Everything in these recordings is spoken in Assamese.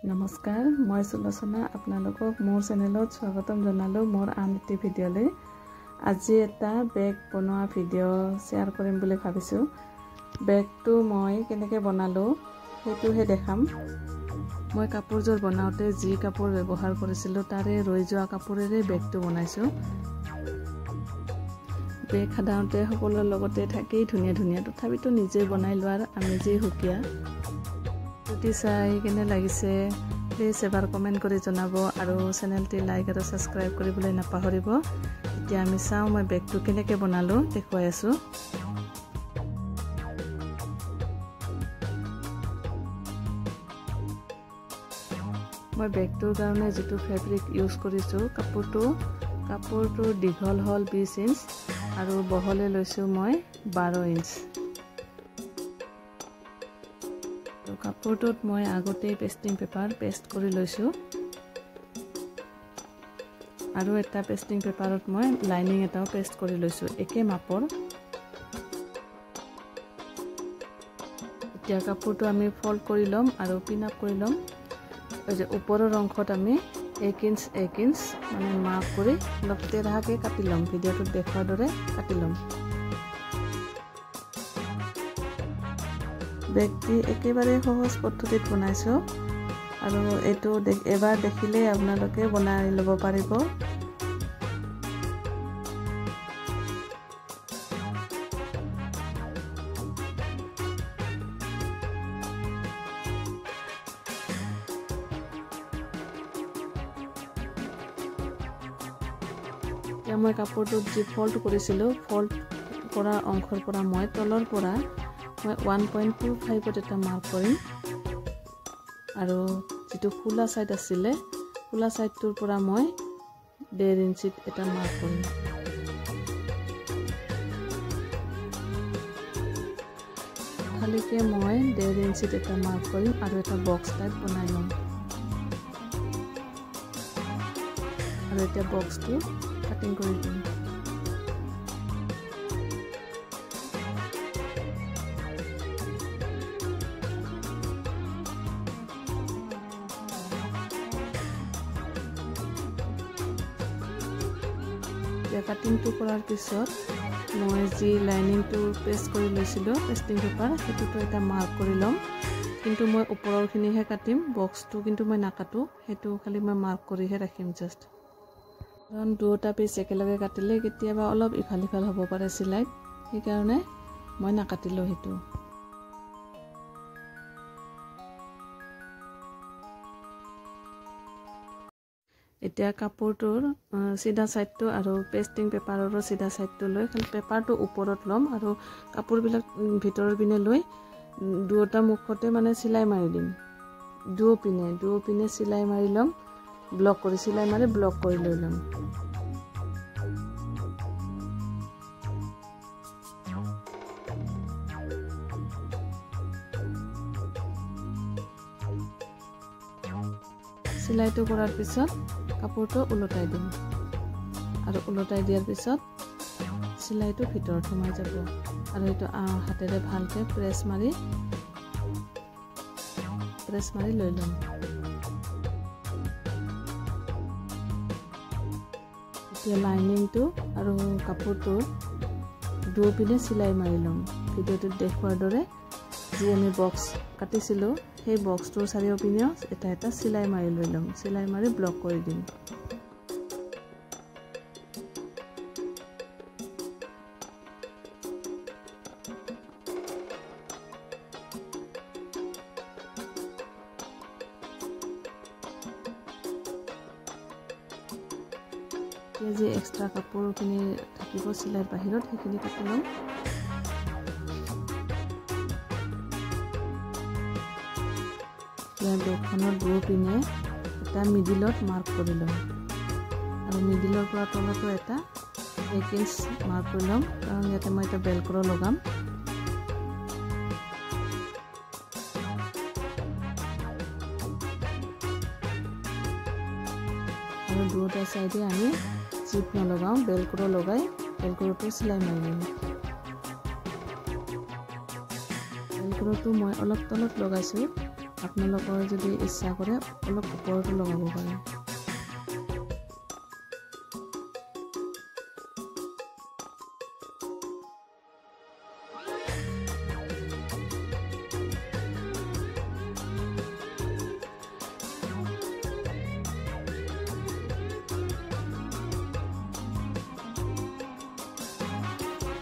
নমস্কাৰ মই সুলোচনা আপোনালোকক মোৰ চেনেলত স্বাগতম জনালো মোৰ আন এটি ভিডিঅ'লৈ আজি এটা বেগ বনোৱা ভিডিঅ' শ্বেয়াৰ কৰিম বুলি ভাবিছো বেগটো মই কেনেকৈ বনালো হেতুহে দেখাম মই কাপোৰজোৰ বনাওতে যি কাপোৰ ব্যৱহাৰ কৰিছিলো তাৰে ৰৈ যোৱা কাপোৰেৰে বেগটো বনাইছো বেগ সাধাৰণতে সকলোৰ লগতে থাকি ধুনীয়া ধুনীয়া তথাপিতো নিজে বনাই লোৱাৰ আমেজেই সুকীয়া যদি চাই কেনে লাগিছে প্লিজ এবাৰ কমেন্ট কৰি জনাব আৰু চেনেলটি লাইক আৰু সাবস্ক্ৰাইব কৰিবলৈ নাপাহৰিব এতিয়া আমি চাও মই বেগটো কেনেকৈ বনালো দেখুৱাই আছো মই বেগটোৰ কাৰণে যেটো ফেব্ৰিক ইউজ কৰিছো কাপোৰটো দীঘল হল 20 ইঞ্চ আৰু বহলে লৈছো মই 12 ইঞ্চ কাপোৰটোত মই আগতে পেস্টিং পেপাৰ পেস্ট কৰি লৈছো আৰু এটা পেস্টিং পেপাৰত মই লাইনিং এটাও পেস্ট কৰি লৈছো একে মাপৰ এতিয়া কাপোৰটো আমি ফল্ড কৰি লম আৰু পিন আপ কৰি লম এই যে ওপৰৰ অংশত আমি 1 ইঞ্চ মানে মাৰ্ক কৰি অলপ তেৰাকে কাটি লম ভিডিঅ'টোত দেখুৱাৰ দৰে কাটি লম বেগটি একেবাৰে সহজ পদ্ধতিত বনাইছো আৰু এটো এবাৰ দেখিলে আপোনালোকে বনাই লব পাৰিব এতিয়া মই কাপোৰটো যি ফল্ড কৰিছিলো ফল্ড কৰা অংশৰ পৰা মই তলৰ পৰা মই 1.25 ত এটা মাৰ্ক কৰিম আৰু যেটো খোলা সাইড আছিল খোলা সাইডটোৰ পৰা মই 1.5 ইঞ্চিত এটা মাৰ্ক কৰিম খালিকে মই 1.5 ইঞ্চিত এটা মাৰ্ক কৰিম আৰু এটা বক্স টাইপ বনাই লম আৰু এটা বক্সটো কাটিং কৰি দিম কাটিংটো কৰাৰ পিছত মই যি লাইনিংটো পেস্ট কৰি লৈছিলো পেস্টিং পেপাৰ হেতুটো এটা মাৰ্ক কৰি লম কিন্তু মই ওপৰৰ খিনিহে কাটিম বক্সটো কিন্তু মই নাকাটো হেতু খালি মই মাৰ্ক কৰিহে ৰাখিম জাস্ট কাৰণ দুটা পিস একেলগে কাটিলে কেতিয়াবা অলপ ইফাল হ'ব পাৰে সিলাইত সেই কাৰণে মই নাকাটিলো হেতু এতিয়া কাপোৰটোৰ সিধা সাইডটো আৰু পেস্টিং পেপাৰৰ সিধা সাইডটো লৈ খালি পেপাৰটো ওপৰত লম আৰু কাপোৰবিলাক ভিতৰৰ পিনে লৈ দুটা মুখতে মানে সিলাই মাৰি দিম দুও পিনে সিলাই মাৰি লম ব্লক কৰি সিলাই মাৰি ব্লক কৰি লৈ লম সিলাইটো কৰাৰ পিছত কাপোৰটো উলটাই দিম আৰু উলটাই দিয়াৰ পিছত সিলাইটো ভিতৰত সোমাই যাব আৰু এটো হাতেৰে ভালকে প্ৰেছ মাৰি লৈ লম এতিয়া লাইনিংটো আৰু কাপোৰটো দুপিনে সিলাই মাৰি লম ভিডিঅ'টোত দেখুৱাৰ দৰে যি আমি বক্স কাটিছিলো সেই বক্সটোৰ চাৰিও পিনেও এটা সিলাই মাৰি লৈ লম সিলাই মাৰি ব্লক কৰি দিম যে এক্সট্ৰা কাপোৰখিনি থাকিব সিলাইৰ বাহিৰত সেইখিনি কাটি লম বেগখনৰ দুও পিনে এটা মিডিলত মাৰ্ক কৰি লম আৰু মিডিলৰ পৰা তলতো এটা 1 ইঞ্চ মাৰ্ক কৰি লম কাৰণ ইয়াতে মই এটা বেলক্ৰ লগাম আৰু দুটা সাইডে আমি জিপ নলগাও বেলক্ৰ লগাই বেলক্ৰটো সিলাই মাৰি লম বেলক্ৰটো মই অলপ তলত লগাইছো আপোনালোকৰ যদি ইচ্ছা কৰে অলপ ওপৰতো লগাব পাৰে।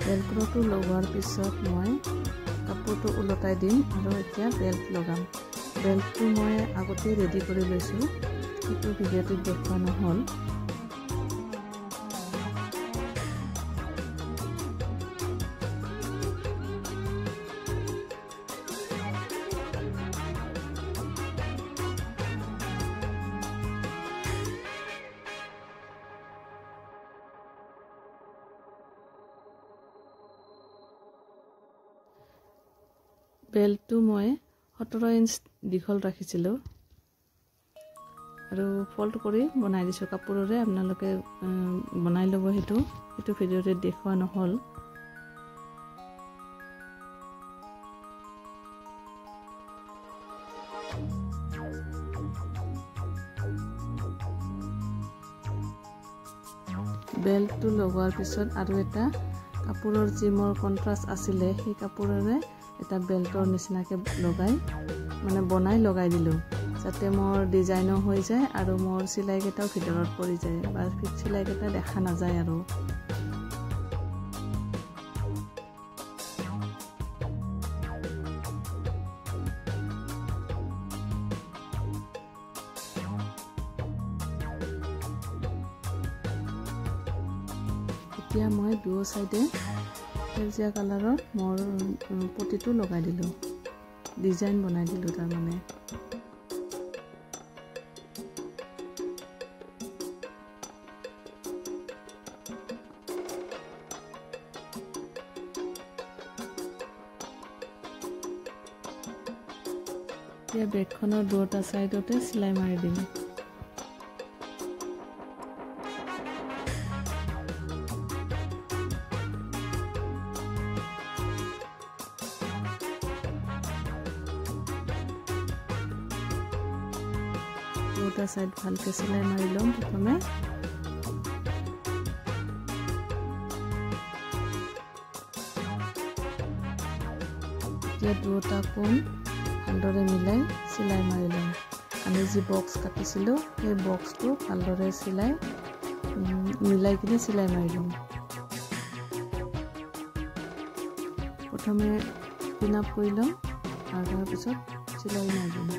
বেল্টটো লগোৱাৰ পিছত মই কাপোৰটো ওলটাই দিম আৰু এতিয়া বেল্ট লগাম। বেল্টটো মই আগতে ৰেডি কৰি লৈছোঁ, সেইটো ভিডিঅ'টোত দেখুওৱা নহ'ল। বেল্টটো মই 17 ইঞ্চ দীঘল ৰাখিছিলোঁ আৰু ফল্ড কৰি বনাই দিছোঁ কাপোৰৰে। আপোনালোকে বনাই ল'ব, সেইটো ভিডিঅ'তে দেখুওৱা নহ'ল। বেল্টটো লগোৱাৰ পিছত আৰু এটা কাপোৰৰ যি মোৰ কণ্ট্ৰাষ্ট আছিলে সেই কাপোৰেৰে এটা বেল্টৰ নিচিনাকৈ বনাই লগাই দিলোঁ, যাতে মোৰ ডিজাইনো হৈ যায় আৰু মোৰ চিলাইকেইটাও ভিতৰত পৰি যায় বা চিলাইকেইটা দেখা নাযায় আৰু। এতিয়া মই দুয়ো চাইডে সেউজীয়া কালাৰৰ মোৰ পটিটো লগাই দিলোঁ, ডিজাইন বনাই দিলোঁ তাৰমানে। এতিয়া বেগখনৰ দুটা চাইডতে চিলাই মাৰি দিম। দুটা সাইড ভালকে সিলাই মাৰি লম প্ৰথমে। এতিয়া দুটা কোণ ভালদৰে মিলাই সিলাই মাৰি লম। আমি যি বক্স কাটিছিলোঁ সেই বক্সটো ভালদৰে মিলাই কিনে সিলাই মাৰি লম। প্ৰথমে পিন আপ কৰি লম আৰু তাৰপিছত সিলাই মাৰি দিম।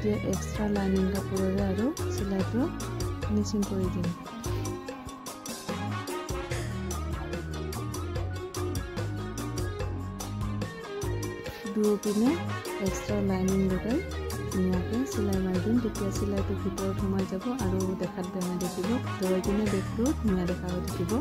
এতিয়া এক্সট্ৰা লাইনিং কাপোৰেৰে আৰু চিলাইটো ফিনিচিং কৰি দিম। দুয়োপিনে এক্সট্ৰা লাইনিং লগাই ধুনীয়াকৈ চিলাই মাৰি দিম। তেতিয়া চিলাইটো ভিতৰত সোমাই যাব আৰু দেখাত বেমাৰ দেখিব, ভিতৰৰ পিনে বেগটো ধুনীয়া দেখা হৈ থাকিব।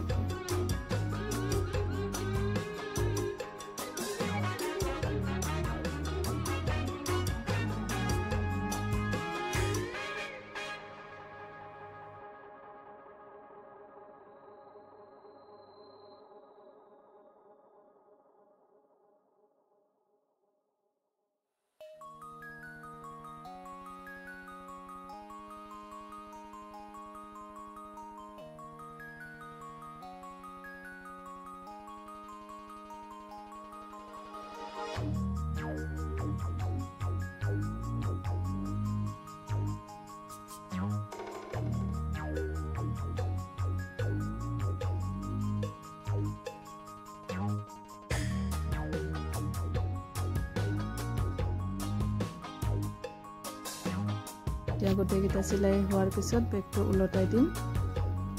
এতিয়া গোটেইকেইটা চিলাই হোৱাৰ পিছত বেগটো ওলটাই দিম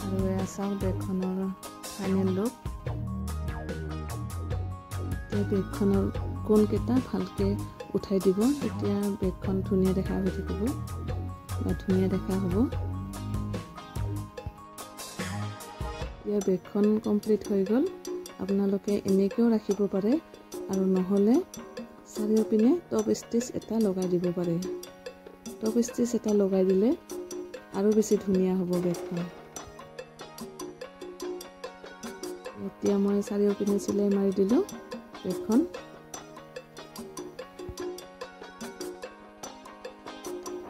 আৰু এয়া চাওঁ বেগখনৰ ফাইনেল লুক। এই বেগখনৰ কোণকেইটা ভালকৈ উঠাই দিব, তেতিয়া বেগখন ধুনীয়া দেখা হৈ থাকিব বা ধুনীয়া দেখা হ'ব। এতিয়া বেগখন কমপ্লিট হৈ গ'ল। আপোনালোকে এনেকৈও ৰাখিব পাৰে আৰু নহ'লে চাৰিওপিনে টপ ষ্টিচ এটা লগাই দিব পাৰে। টপ ষ্টিচ এটা লগাই দিলে আৰু বেছি ধুনীয়া হ'ব বেগখন। এতিয়া মই চাৰিওপিনে চিলাই মাৰি দিলোঁ বেগখন।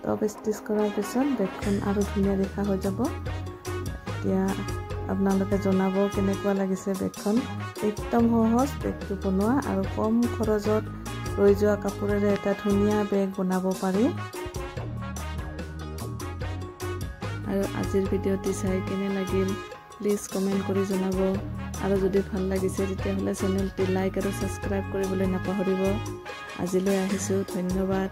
টপ ষ্টিচ কৰাৰ পিছত বেগখন আৰু ধুনীয়া দেখা হৈ যাব। এতিয়া আপোনালোকে জনাব কেনেকুৱা লাগিছে বেগখন। একদম সহজ বেগটো বনোৱা আৰু কম খৰচত ৰৈ যোৱা কাপোৰেৰে এটা ধুনীয়া বেগ বনাব পাৰি। আৰু আজিৰ ভিডিঅ'টি চাই কেনে লাগিল প্লিজ কমেণ্ট কৰি জনাব। আৰু যদি ভাল লাগিছে তেতিয়াহ'লে চেনেলটি লাইক আৰু ছাবস্ক্ৰাইব কৰিবলৈ নাপাহৰিব। আজিলৈ আহিছোঁ, ধন্যবাদ।